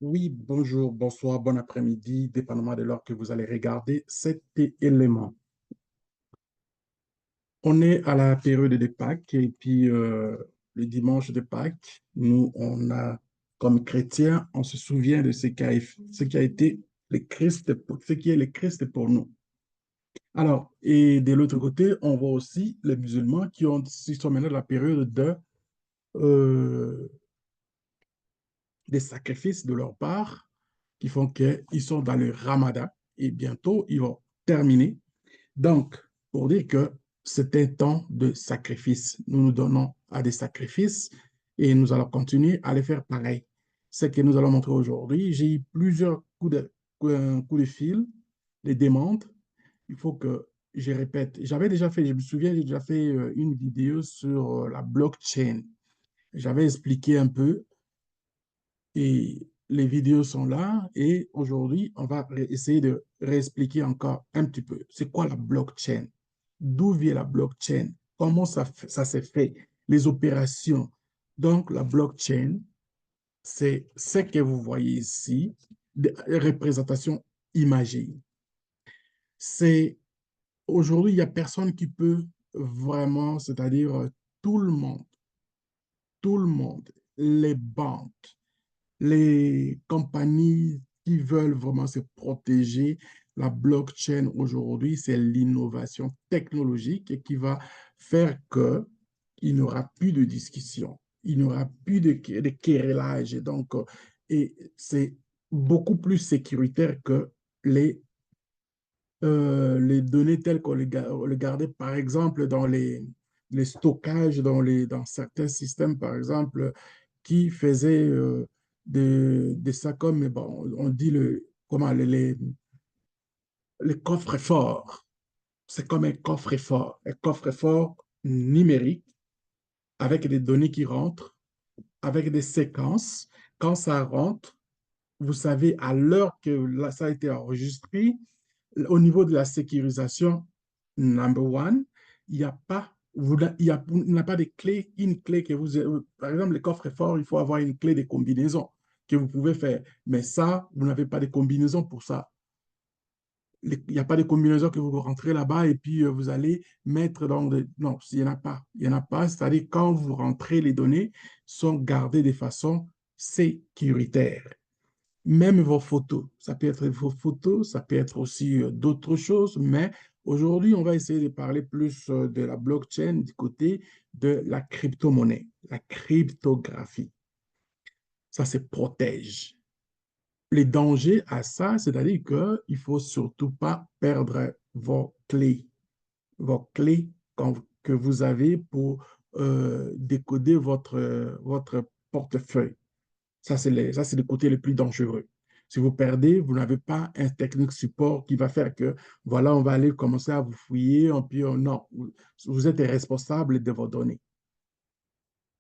Oui, bonjour, bonsoir, bon après-midi, dépendamment de l'heure que vous allez regarder cet élément. On est à la période de Pâques et puis le dimanche de Pâques, nous, on a, comme chrétiens, on se souvient de ce qui a été le Christ, ce qui est le Christ pour nous. Alors, et de l'autre côté, on voit aussi les musulmans qui sont maintenant dans la période euh, des sacrifices de leur part qui font qu'ils sont dans le ramadan et bientôt ils vont terminer. Donc, pour dire que c'est un temps de sacrifice. Nous nous donnons à des sacrifices et nous allons continuer à les faire pareil. Ce que nous allons montrer aujourd'hui, j'ai eu plusieurs coups de fil, des demandes. Il faut que je répète. J'avais déjà fait, je me souviens, j'ai déjà fait une vidéo sur la blockchain. J'avais expliqué un peu et les vidéos sont là et aujourd'hui, on va essayer de réexpliquer encore un petit peu. C'est quoi la blockchain? D'où vient la blockchain? Comment ça s'est fait? Les opérations. Donc, la blockchain, c'est ce que vous voyez ici, des représentations imagées. C'est aujourd'hui, il n'y a personne qui peut vraiment, c'est-à-dire tout le monde, les banques, les compagnies qui veulent vraiment se protéger, la blockchain aujourd'hui, c'est l'innovation technologique et qui va faire que il n'y aura plus de discussion, il n'y aura plus de querellage. Et donc, et c'est beaucoup plus sécuritaire que les données telles qu'on les gardait, par exemple, dans les stockages, dans certains systèmes, par exemple, qui faisaient de ça comme, bon, on dit comment, les coffres forts. C'est comme un coffre-fort numérique avec des données qui rentrent, avec des séquences. Quand ça rentre, vous savez à l'heure que là, ça a été enregistré, au niveau de la sécurisation, number one, il n'y a pas, il n'y a pas de clé, une clé que par exemple, les coffres forts, il faut avoir une clé de combinaison que vous pouvez faire. Mais ça, vous n'avez pas de combinaison pour ça. Il n'y a pas de combinaison que vous rentrez là-bas et puis vous allez mettre dans des... Non, il n'y en a pas. Il n'y en a pas. C'est-à-dire quand vous rentrez, les données sont gardées de façon sécuritaire. Même vos photos. Ça peut être vos photos, ça peut être aussi d'autres choses, mais aujourd'hui, on va essayer de parler plus de la blockchain du côté de la crypto-monnaie, la cryptographie. Ça se protège. Les dangers à ça, c'est-à-dire qu'il ne faut surtout pas perdre vos clés que vous avez pour décoder votre portefeuille. Ça, c'est le côté le plus dangereux. Si vous perdez, vous n'avez pas un technique support qui va faire que, voilà, on va aller commencer à vous fouiller, puis non, vous êtes responsable de vos données.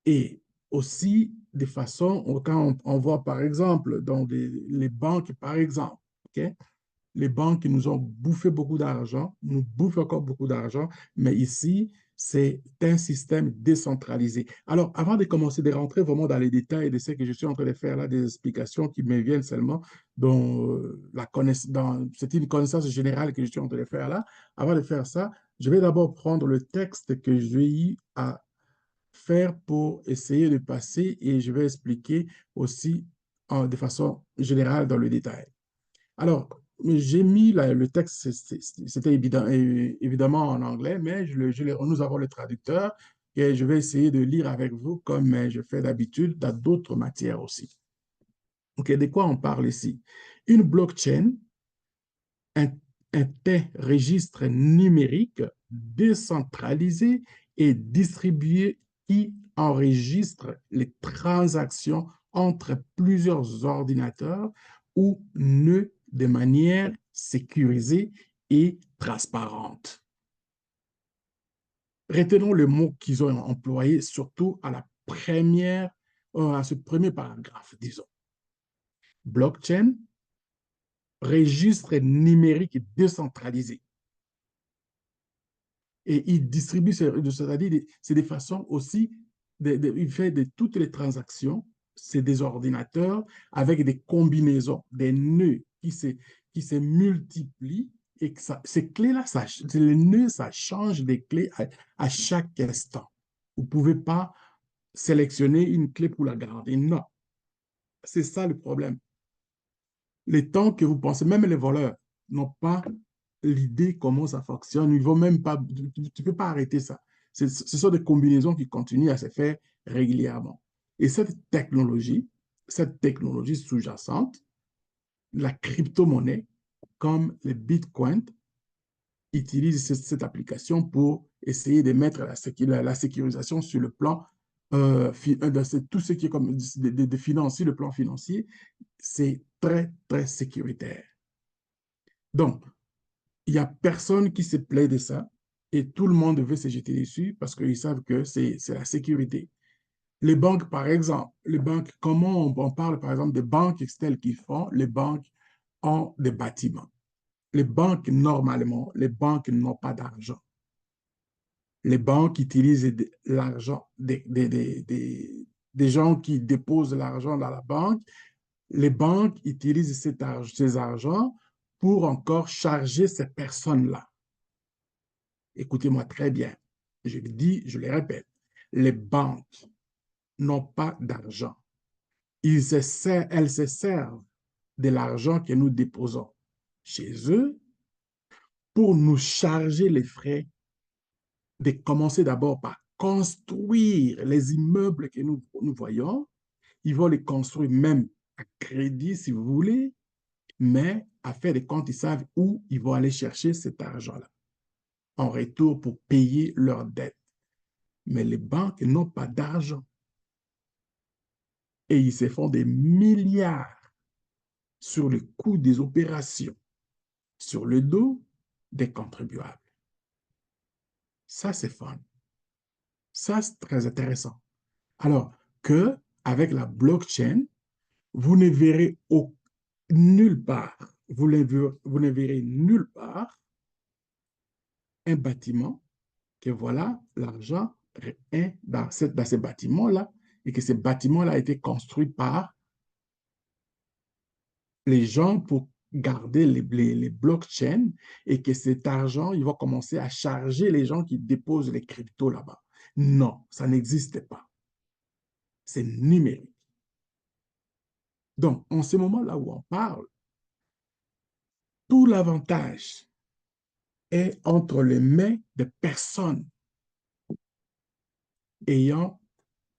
Et aussi, de façon, quand on voit par exemple dans les banques, par exemple, ok, les banques nous ont bouffé beaucoup d'argent, nous bouffent encore beaucoup d'argent, mais ici, c'est un système décentralisé. Alors, avant de commencer de rentrer vraiment dans les détails de ce que je suis en train de faire là, des explications qui me viennent seulement, c'est une connaissance générale que je suis en train de faire là, avant de faire ça, je vais d'abord prendre le texte que j'ai eu à faire pour essayer de passer et je vais expliquer aussi de façon générale dans le détail. Alors, j'ai mis le texte, c'était évidemment en anglais, mais nous avons le traducteur et je vais essayer de lire avec vous comme je fais d'habitude dans d'autres matières aussi. OK, de quoi on parle ici? Une blockchain, un, un registre numérique décentralisé et distribué qui enregistre les transactions entre plusieurs ordinateurs ou nœuds de manière sécurisée et transparente. Retenons le mot qu'ils ont employé, surtout à ce premier paragraphe, disons. Blockchain, registre numérique décentralisé. Et il distribue, c'est-à-dire c'est des façons aussi, il fait de toutes les transactions c'est des ordinateurs avec des combinaisons, des nœuds qui se multiplient et que ça, ces clés-là, les nœuds, ça change des clés à chaque instant. Vous ne pouvez pas sélectionner une clé pour la garder. Non, c'est ça le problème. Les temps que vous pensez, même les voleurs n'ont pas l'idée comment ça fonctionne. Ils vont même pas, tu ne peux pas arrêter ça. Ce sont des combinaisons qui continuent à se faire régulièrement. Et cette technologie sous-jacente, la crypto-monnaie, comme les bitcoins, utilise cette application pour essayer de mettre la sécurisation sur le plan de tout ce qui est comme de financier, le plan financier, c'est très, très sécuritaire. Donc, il n'y a personne qui se plaît de ça et tout le monde veut se jeter dessus parce qu'ils savent que c'est la sécurité. Les banques, par exemple, les banques, comment on parle, par exemple, des banques telles qu'ils font, les banques ont des bâtiments. Les banques, normalement, les banques n'ont pas d'argent. Les banques utilisent l'argent des gens qui déposent l'argent dans la banque. Les banques utilisent ces argents pour encore charger ces personnes-là. Écoutez-moi très bien. Je le dis, je le répète. Les banques n'ont pas d'argent. Elles se servent de l'argent que nous déposons chez eux pour nous charger les frais de commencer d'abord par construire les immeubles que nous voyons. Ils vont les construire même à crédit, si vous voulez, mais à faire des comptes, ils savent où ils vont aller chercher cet argent-là en retour pour payer leurs dettes. Mais les banques n'ont pas d'argent. Et ils se font des milliards sur le coût des opérations, sur le dos des contribuables. Ça, c'est fun. Ça, c'est très intéressant. Alors que avec la blockchain, vous ne verrez nulle part, vous ne verrez nulle part un bâtiment que voilà, l'argent est dans ces bâtiments-là et que ces bâtiments-là a été construits par les gens pour garder les blockchains et que cet argent, il va commencer à charger les gens qui déposent les cryptos là-bas. Non, ça n'existe pas. C'est numérique. Donc, en ce moment-là où on parle, tout l'avantage est entre les mains de personnes ayant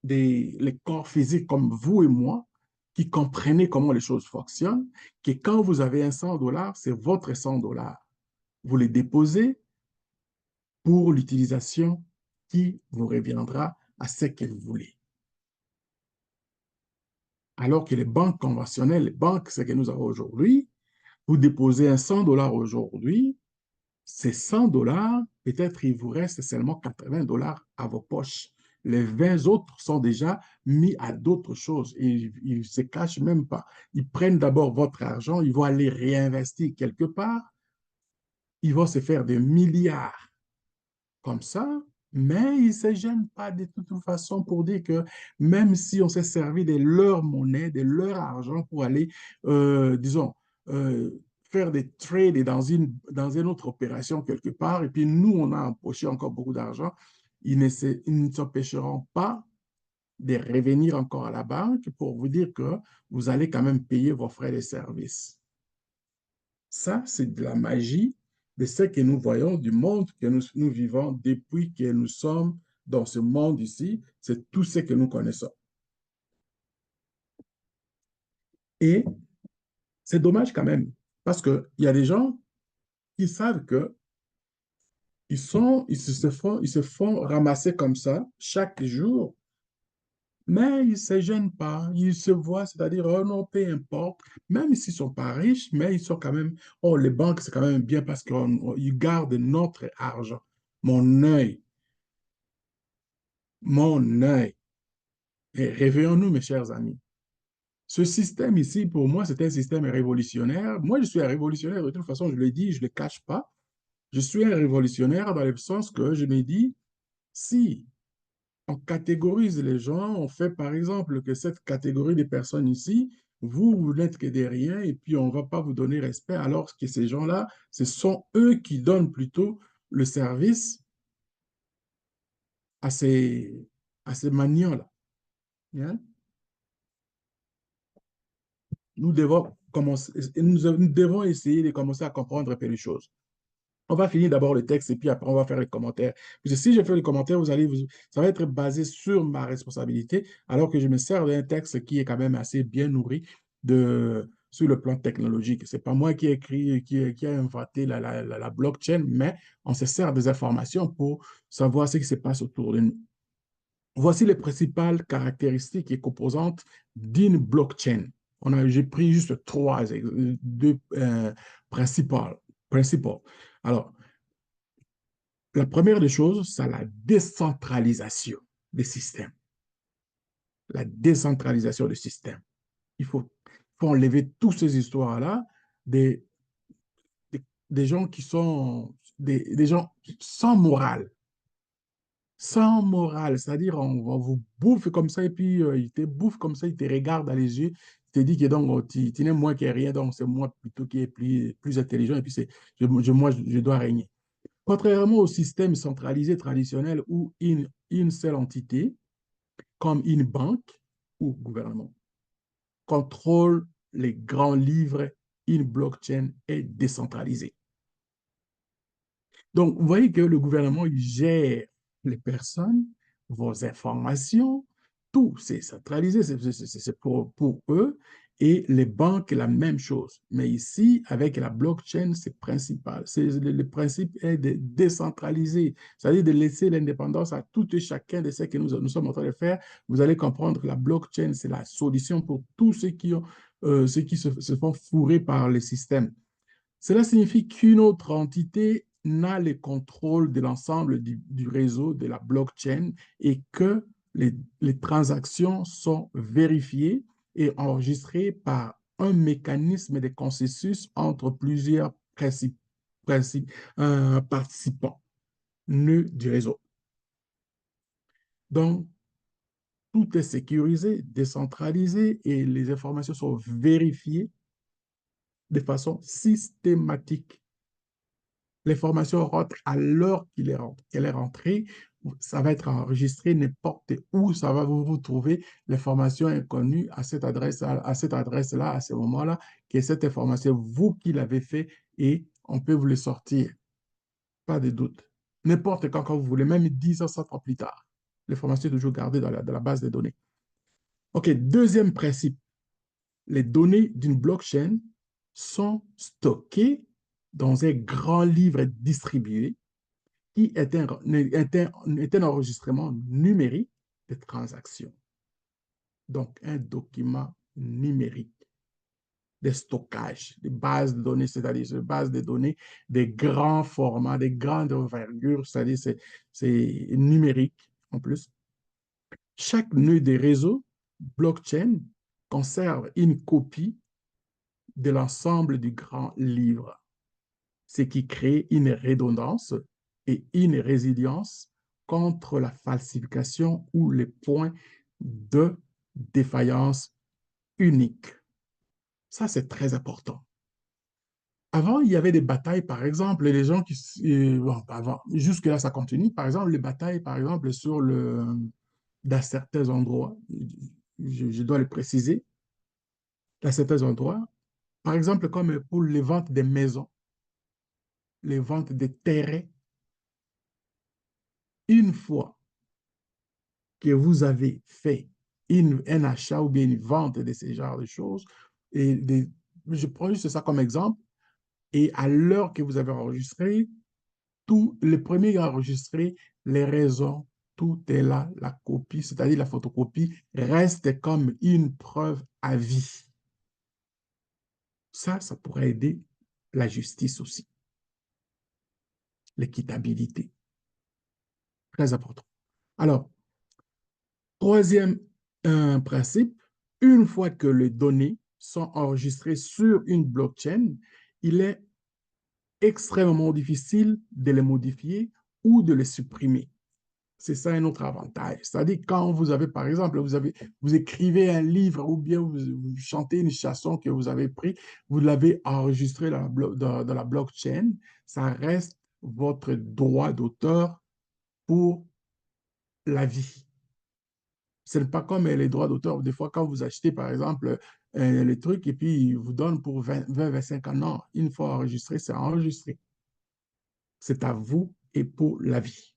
les corps physiques comme vous et moi, qui comprenez comment les choses fonctionnent, que quand vous avez un 100 $, c'est votre 100 $. Vous les déposez pour l'utilisation qui vous reviendra à ce que vous voulez. Alors que les banques conventionnelles, les banques, ce que nous avons aujourd'hui, vous déposez un 100 $ aujourd'hui, ces 100 $, peut-être il vous reste seulement 80 $ à vos poches. Les 20 autres sont déjà mis à d'autres choses et ils ne se cachent même pas. Ils prennent d'abord votre argent, ils vont aller réinvestir quelque part, ils vont se faire des milliards comme ça, mais ils ne se gênent pas de toute façon pour dire que même si on s'est servi de leur monnaie, de leur argent pour aller, disons, euh, faire des trades dans une autre opération quelque part, et puis nous, on a empoché encore beaucoup d'argent, ils ne s'empêcheront pas de revenir encore à la banque pour vous dire que vous allez quand même payer vos frais de service. Ça, c'est de la magie de ce que nous voyons, du monde que nous vivons depuis que nous sommes dans ce monde ici. C'est tout ce que nous connaissons. Et c'est dommage quand même, parce qu'il y a des gens qui savent que ils se font ramasser comme ça chaque jour, mais ils ne se gênent pas. Ils se voient, c'est-à-dire, oh non, peu importe, même s'ils ne sont pas riches, mais ils sont quand même, oh, les banques, c'est quand même bien parce qu'ils gardent notre argent. Mon œil, mon œil. Réveillons-nous, mes chers amis. Ce système ici, pour moi, c'est un système révolutionnaire. Moi, je suis un révolutionnaire, de toute façon, je le dis, je ne le cache pas. Je suis un révolutionnaire dans le sens que je me dis, si on catégorise les gens, on fait par exemple que cette catégorie de personnes ici, vous n'êtes que des riens et puis on ne va pas vous donner respect alors que ces gens-là, ce sont eux qui donnent plutôt le service à à ces maniants-là. Hein. Nous devons commencer, nous devons essayer de commencer à comprendre un peu les choses. On va finir d'abord le texte et puis après, on va faire les commentaires. Parce que si je fais les commentaires, ça va être basé sur ma responsabilité, alors que je me sers d'un texte qui est quand même assez bien nourri sur le plan technologique. Ce n'est pas moi qui ai écrit, qui a inventé la blockchain, mais on se sert des informations pour savoir ce qui se passe autour de nous. Voici les principales caractéristiques et composantes d'une blockchain. J'ai pris juste deux principales. Alors, la première des choses, c'est la décentralisation des systèmes. La décentralisation des systèmes. Il faut enlever toutes ces histoires-là des, des gens qui sont des gens sans morale. Sans morale, c'est-à-dire on vous bouffe comme ça et puis il te bouffe comme ça, il te regarde dans les yeux, il te dit que donc tu n'es moins que rien, donc c'est moi plutôt qui est plus intelligent et puis moi je dois régner. Contrairement au système centralisé traditionnel où une seule entité, comme une banque ou gouvernement, contrôle les grands livres, une blockchain est décentralisée. Donc, vous voyez que le gouvernement, il gère les personnes, vos informations, tout, c'est centralisé, c'est pour eux. Et les banques, la même chose. Mais ici, avec la blockchain, c'est principal. Le principe est de décentraliser, c'est-à-dire de laisser l'indépendance à tout et chacun de ce que nous sommes en train de faire. Vous allez comprendre que la blockchain, c'est la solution pour tous ceux qui se font fourrer par le système. Cela signifie qu'une autre entité n'a le contrôle de l'ensemble du réseau de la blockchain et que les transactions sont vérifiées et enregistrées par un mécanisme de consensus entre plusieurs participants nœuds du réseau. Donc, tout est sécurisé, décentralisé et les informations sont vérifiées de façon systématique. L'information rentre à l'heure qu'elle est rentrée. Ça va être enregistré n'importe où. Ça va vous trouver l'information inconnue à cette adresse-là, à ce moment-là, que cette information, vous qui l'avez fait, et on peut vous le sortir. Pas de doute. N'importe quand vous voulez, même 10 ans, 100 ans plus tard. L'information est toujours gardée dans la base de données. OK, deuxième principe. Les données d'une blockchain sont stockées dans un grand livre distribué qui est un enregistrement numérique des transactions. Donc, un document numérique de stockage, des bases de données, c'est-à-dire des bases de données des grands formats, des grandes envergures, c'est-à-dire c'est numérique en plus. Chaque nœud des réseaux blockchain conserve une copie de l'ensemble du grand livre, ce qui crée une redondance et une résilience contre la falsification ou les points de défaillance uniques. Ça, c'est très important. Avant, il y avait des batailles, par exemple, les gens qui... bon, avant, jusque-là, ça continue. Par exemple, les batailles, par exemple, dans certains endroits, je dois le préciser, dans certains endroits, par exemple, comme pour les ventes des maisons, les ventes des terrains, une fois que vous avez fait un achat ou bien une vente de ce genre de choses, et je prends juste ça comme exemple, et à l'heure que vous avez enregistré, tout le premier enregistré, les raisons, tout est là, la copie, c'est-à-dire la photocopie, reste comme une preuve à vie. Ça pourrait aider la justice aussi, l'équitabilité. Très important. Alors, troisième principe, une fois que les données sont enregistrées sur une blockchain, il est extrêmement difficile de les modifier ou de les supprimer. C'est ça un autre avantage. C'est-à-dire quand vous avez, par exemple, vous écrivez un livre ou bien vous chantez une chanson que vous avez prise, vous l'avez enregistrée dans la blockchain, ça reste votre droit d'auteur pour la vie. Ce n'est pas comme les droits d'auteur. Des fois, quand vous achetez, par exemple, les trucs et puis ils vous donnent pour 25 ans. Non, une fois enregistré, c'est enregistré. C'est à vous et pour la vie.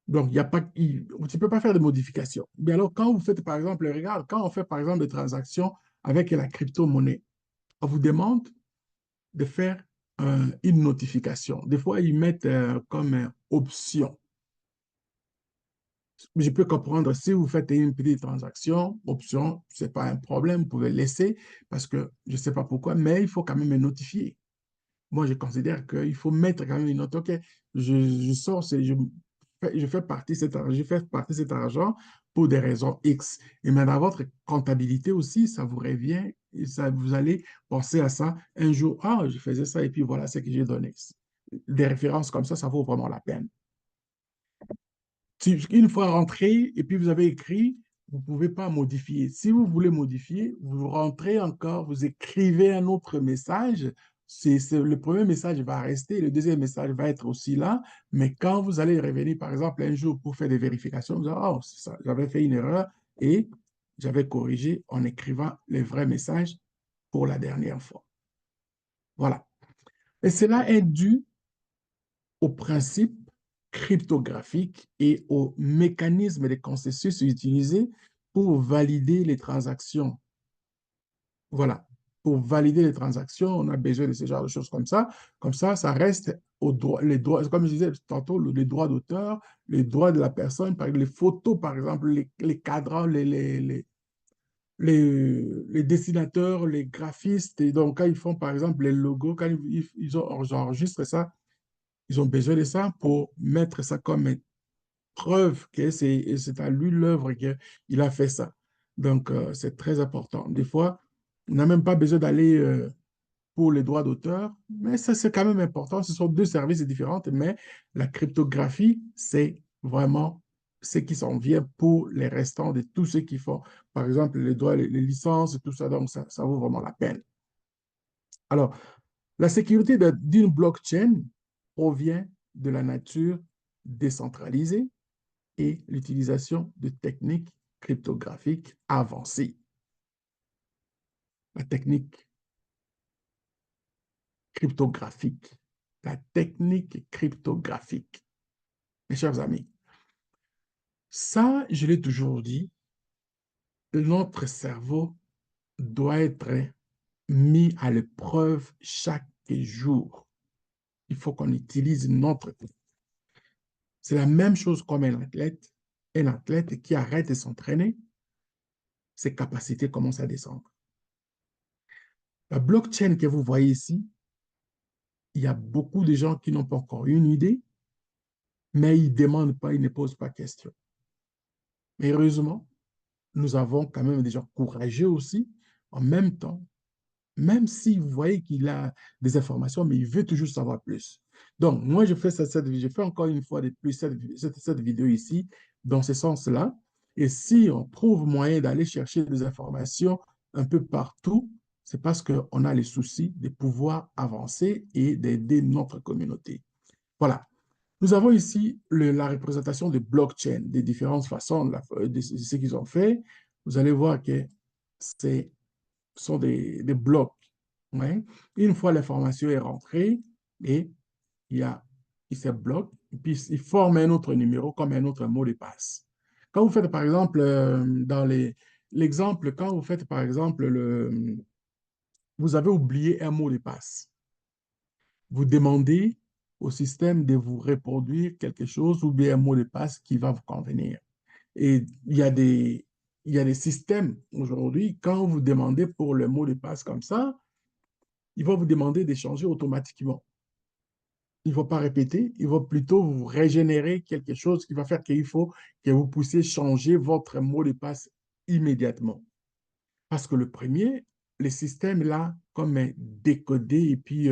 Donc, il y a pas, tu ne peux pas faire de modifications. Mais alors, quand vous faites, par exemple, regarde, quand on fait, par exemple, des transactions avec la crypto-monnaie, on vous demande de faire une notification. Des fois, ils mettent comme option. Je peux comprendre, si vous faites une petite transaction, option, ce n'est pas un problème, vous pouvez laisser parce que je ne sais pas pourquoi, mais il faut quand même me notifier. Moi, je considère qu'il faut mettre quand même une note. OK, je sors, je fais partie de cet argent pour des raisons X. Et maintenant, dans votre comptabilité aussi, ça vous revient, et ça, vous allez penser à ça un jour. Ah, je faisais ça et puis voilà ce que j'ai donné. Des références comme ça vaut vraiment la peine. Une fois rentré et puis vous avez écrit, vous ne pouvez pas modifier. Si vous voulez modifier, vous rentrez encore, vous écrivez un autre message. Le premier message va rester, le deuxième message va être aussi là, mais quand vous allez revenir, par exemple, un jour pour faire des vérifications, vous allez, oh, c'est ça, j'avais fait une erreur et j'avais corrigé en écrivant les vrais messages pour la dernière fois. Voilà. Et cela est dû aux principes cryptographiques et aux mécanismes de consensus utilisés pour valider les transactions. Voilà. Pour valider les transactions, on a besoin de ce genre de choses comme ça. Comme ça reste les droits, comme je disais tantôt, les droits d'auteur, les droits de la personne, par exemple, les photos, par exemple, les cadrans, les dessinateurs, les graphistes. Et donc, quand ils font, par exemple, les logos, quand ils enregistrent ça, ils ont besoin de ça pour mettre ça comme preuve que c'est à lui l'œuvre qu'il a fait ça. Donc, c'est très important. Des fois, on n'a même pas besoin d'aller pour les droits d'auteur, mais ça, c'est quand même important. Ce sont deux services différents, mais la cryptographie, c'est vraiment ce qui s'en vient pour les restants de tous ceux qui font, par exemple, les droits, les licences, tout ça. Donc, ça vaut vraiment la peine. Alors, la sécurité d'une blockchain provient de la nature décentralisée et l'utilisation de techniques cryptographiques avancées. La technique cryptographique. La technique cryptographique. Mes chers amis, ça, je l'ai toujours dit, notre cerveau doit être mis à l'épreuve chaque jour. Il faut qu'on utilise notre tête. C'est la même chose comme un athlète. Un athlète qui arrête de s'entraîner, ses capacités commencent à descendre. La blockchain que vous voyez ici, il y a beaucoup de gens qui n'ont pas encore une idée, mais ils ne demandent pas, ils ne posent pas question. Mais heureusement, nous avons quand même des gens courageux aussi, en même temps, même si vous voyez qu'il a des informations, mais il veut toujours savoir plus. Donc, moi, je fais encore une fois de plus cette vidéo ici, dans ce sens-là. Et si on trouve moyen d'aller chercher des informations un peu partout, c'est parce qu'on a les soucis de pouvoir avancer et d'aider notre communauté. Voilà. Nous avons ici la représentation de blockchain, des différentes façons de ce qu'ils ont fait. Vous allez voir que ce sont des blocs. Ouais. Une fois l'information est rentrée, et il se bloque, et puis il forme un autre numéro comme un autre mot de passe. Quand vous faites, par exemple, l'exemple, quand vous faites, par exemple, vous avez oublié un mot de passe. Vous demandez au système de vous reproduire quelque chose ou bien un mot de passe qui va vous convenir. Et il y a des systèmes aujourd'hui, quand vous demandez pour le mot de passe comme ça, il va vous demander d'échanger automatiquement. Il ne faut pas répéter, il va plutôt vous régénérer quelque chose qui va faire qu'il faut que vous puissiez changer votre mot de passe immédiatement. Parce que le premier, le système là, comme est décodé et puis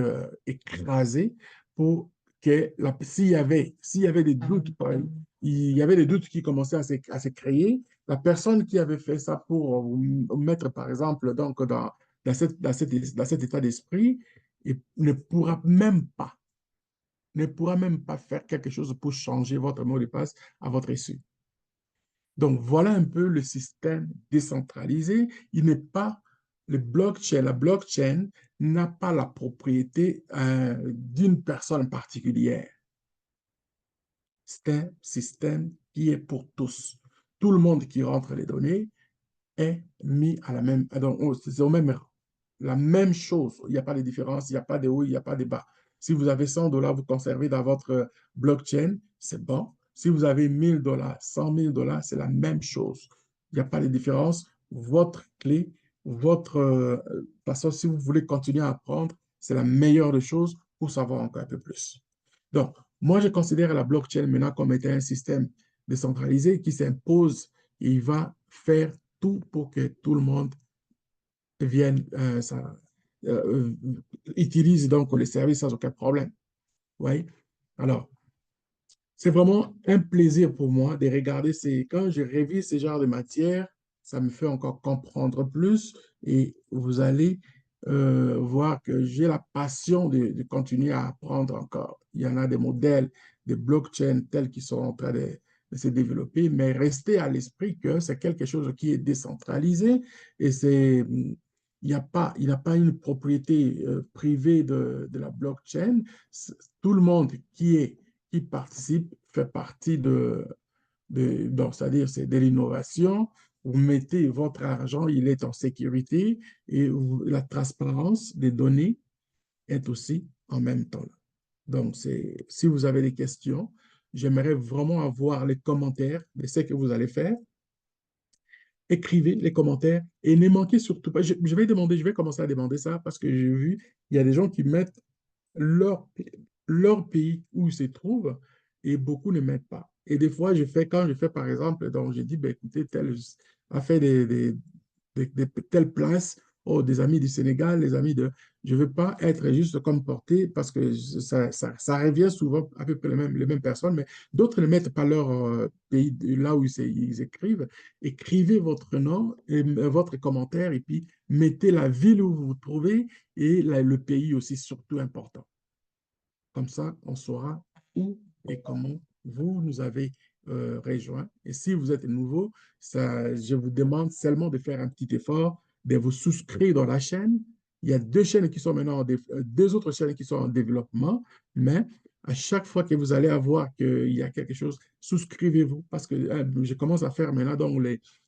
écrasé pour s'il y avait des doutes, il y avait des doutes qui commençaient à se créer, la personne qui avait fait ça pour mettre, par exemple, donc, dans cet état d'esprit, ne pourra même pas faire quelque chose pour changer votre mot de passe à votre insu. Donc, voilà un peu le système décentralisé. Il n'est pas la blockchain n'a pas la propriété d'une personne particulière. C'est un système qui est pour tous. Tout le monde qui rentre les données est mis à la même, c'est au même, la même chose. Il n'y a pas de différence, il n'y a pas de haut, il n'y a pas de bas. Si vous avez 100 dollars, vous conservez dans votre blockchain, c'est bon. Si vous avez 1000 dollars, 100 000 dollars, c'est la même chose. Il n'y a pas de différence. Votre clé, de toute façon, si vous voulez continuer à apprendre, c'est la meilleure des choses pour savoir encore un peu plus. Donc, moi, je considère la blockchain maintenant comme étant un système décentralisé qui s'impose et il va faire tout pour que tout le monde vienne, utilise donc les services sans aucun problème. Oui. Alors, c'est vraiment un plaisir pour moi de regarder quand je révise ce genre de matière, ça me fait encore comprendre plus et vous allez voir que j'ai la passion de continuer à apprendre encore. Il y en a des modèles de blockchain tels qui sont en train de se développer, mais restez à l'esprit que c'est quelque chose qui est décentralisé et il n'y a pas une propriété privée de la blockchain. Tout le monde qui participe fait partie donc, c'est-à-dire c'est de l'innovation. Vous mettez votre argent, il est en sécurité et la transparence des données est aussi en même temps là. Donc, si vous avez des questions, j'aimerais vraiment avoir les commentaires de ce que vous allez faire. Écrivez les commentaires et ne manquez surtout pas. Je vais commencer à demander ça parce que j'ai vu, il y a des gens qui mettent leur, leur pays où ils se trouvent et beaucoup ne mettent pas. Et des fois, quand je fais par exemple, donc je dis, ben, écoutez, tel a fait telle place, oh, des amis du Sénégal, les amis de... Je ne veux pas être juste comme porté parce que ça revient souvent à peu près les mêmes personnes, mais d'autres ne mettent pas leur pays là où ils écrivent. Écrivez votre nom et votre commentaire et puis mettez la ville où vous vous trouvez et le pays aussi, surtout important. Comme ça, on saura où et comment vous nous avez rejoint. Et si vous êtes nouveau, je vous demande seulement de faire un petit effort, de vous souscrire dans la chaîne. Il y a deux chaînes qui sont maintenant, deux autres chaînes qui sont en développement, mais à chaque fois que vous allez avoir qu'il y a quelque chose, souscrivez-vous parce que je commence à faire maintenant donc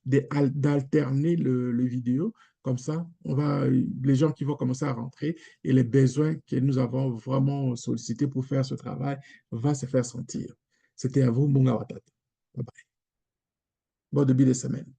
d'alterner le vidéo. Comme ça, les gens qui vont commencer à rentrer et les besoins que nous avons vraiment sollicités pour faire ce travail vont se faire sentir. C'était à vous, Munga Watata. Bye bye. Bon début de semaine.